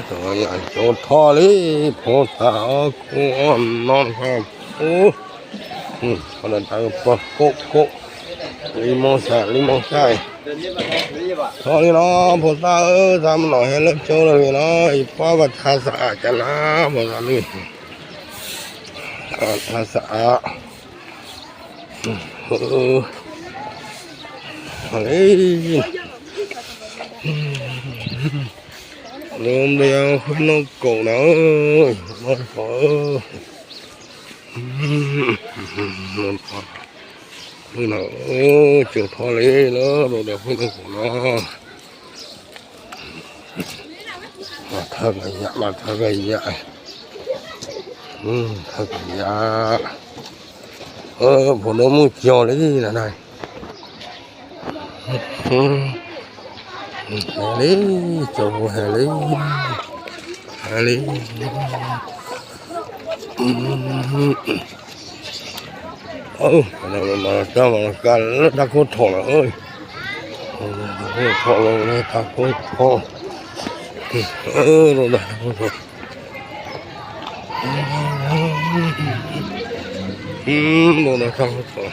rồi chỗ thò lý phố thảo con non ha còn là tao cố limon sai thò lý nó phố thảo ra mà nói lớp chỗ rồi nó qua vật tha xã cho nó phố thảo lý tha xã ấy Nôm đeo nó cổ nó khó nó chịu thoa lấy nó rồi đeo nó cổ nó thơ gầy dạ mà thơ gầy dạ thơ gầy dạ bộ nó muốn chiều lấy gì là này Heli, coba Heli. Malah takut thol ơi. Thol này takut thol. Rồi takut. Rồi takut thol.